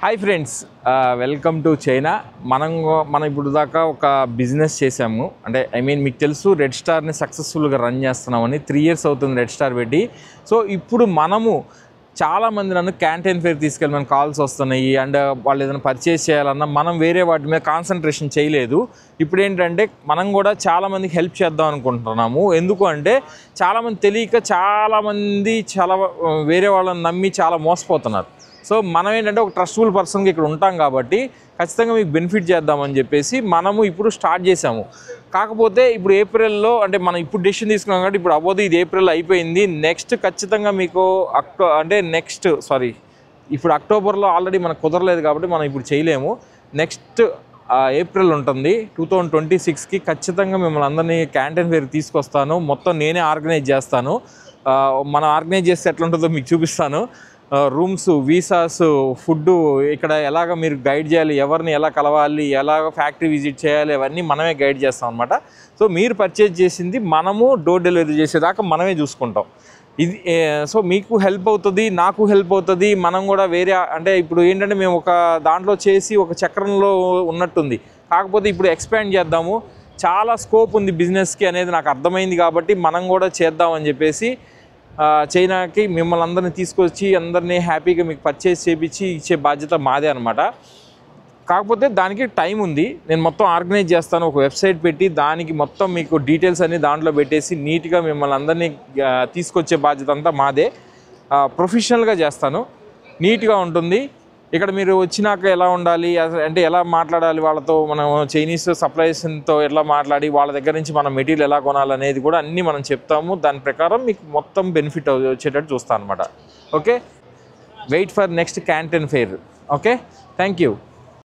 Hi friends, welcome to China. మనం ఇప్పుడు దాకా ఒక బిజినెస్ చేసాము. అంటే మీకు తెలుసు రెడ్ స్టార్ని సక్సెస్ఫుల్గా రన్ చేస్తున్నామని. 3 years అవుతుంది రెడ్ స్టార్ పెట్టి. సో ఇప్పుడు మనము చాలామంది నన్ను క్యాంటీన్ ఫేర్ తీసుకెళ్ళమని కాల్స్ వస్తున్నాయి. అండ్ వాళ్ళు ఏదైనా పర్చేస్ చేయాలన్నా మనం వేరే వాటి మీద కాన్సన్ట్రేషన్ చేయలేదు. ఇప్పుడు ఏంటంటే మనం కూడా చాలామందికి హెల్ప్ చేద్దాం అనుకుంటున్నాము. ఎందుకు అంటే చాలామంది తెలియక చాలామంది వేరే వాళ్ళని నమ్మి చాలా మోసపోతున్నారు. సో మనం ఏంటంటే ఒక ట్రస్టబుల్ పర్సన్కి ఇక్కడ ఉంటాం కాబట్టి ఖచ్చితంగా మీకు బెనిఫిట్ చేద్దామని చెప్పేసి మనము ఇప్పుడు స్టార్ట్ చేసాము. కాకపోతే ఇప్పుడు ఏప్రిల్లో అంటే మనం ఇప్పుడు డెసిషన్ తీసుకున్నాం కాబట్టి ఇప్పుడు అవ్వదు. ఇది ఏప్రిల్ అయిపోయింది. నెక్స్ట్ ఖచ్చితంగా మీకు ఇప్పుడు అక్టోబర్లో ఆల్రెడీ మనకు కుదరలేదు కాబట్టి మనం ఇప్పుడు చేయలేము. నెక్స్ట్ ఏప్రిల్ ఉంటుంది 2026కి. ఖచ్చితంగా మిమ్మల్ని అందరినీ క్యాంటీన్ ఫేర్ తీసుకొస్తాను. మొత్తం నేనే ఆర్గనైజ్ చేస్తాను. మనం ఆర్గనైజ్ చేస్తే ఎట్లుంటుందో మీకు చూపిస్తాను. రూమ్స్, వీసాస్, ఫుడ్డు, ఇక్కడ ఎలాగ మీరు గైడ్ చేయాలి, ఎవరిని ఎలా కలవాలి, ఎలాగ ఫ్యాక్టరీ విజిట్ చేయాలి, అవన్నీ మనమే గైడ్ చేస్తాం అనమాట. సో మీరు పర్చేజ్ చేసింది మనము డోర్ డెలివరీ చేసేదాకా మనమే చూసుకుంటాం. ఇది సో మీకు హెల్ప్ అవుతుంది, నాకు హెల్ప్ అవుతుంది. మనం కూడా వేరే అంటే ఇప్పుడు ఏంటంటే మేము ఒక దాంట్లో చేసి ఒక చక్రంలో ఉన్నట్టుంది. కాకపోతే ఇప్పుడు ఎక్స్పాండ్ చేద్దాము, చాలా స్కోప్ ఉంది బిజినెస్కి అనేది నాకు అర్థమైంది కాబట్టి మనం కూడా చేద్దామని చెప్పేసి చైనాకి మిమ్మల్ని అందరినీ తీసుకొచ్చి అందరినీ హ్యాపీగా మీకు పర్చేస్ చేయించి ఇచ్చే బాధ్యత మాదే అనమాట. కాకపోతే దానికి టైం ఉంది. నేను మొత్తం ఆర్గనైజ్ చేస్తాను. ఒక వెబ్సైట్ పెట్టి దానికి మొత్తం మీకు డీటెయిల్స్ అన్నీ దాంట్లో పెట్టేసి నీట్గా మిమ్మల్ని అందరినీ తీసుకొచ్చే బాధ్యత అంతా మాదే. ప్రొఫెషనల్గా చేస్తాను, నీట్గా ఉంటుంది. ఇక్కడ మీరు వచ్చినాక ఎలా ఉండాలి అంటే ఎలా మాట్లాడాలి వాళ్ళతో, మనం చైనీస్ సప్లయర్స్తో ఎలా మాట్లాడి వాళ్ళ దగ్గర నుంచి మనం మెటీరియల్ ఎలా కొనాలనేది కూడా అన్నీ మనం చెప్తాము. దాని ప్రకారం మీకు మొత్తం బెనిఫిట్ వచ్చేటట్టు చూస్తాను అనమాట. Okay, wait for next canteen fare. Okay, thank you.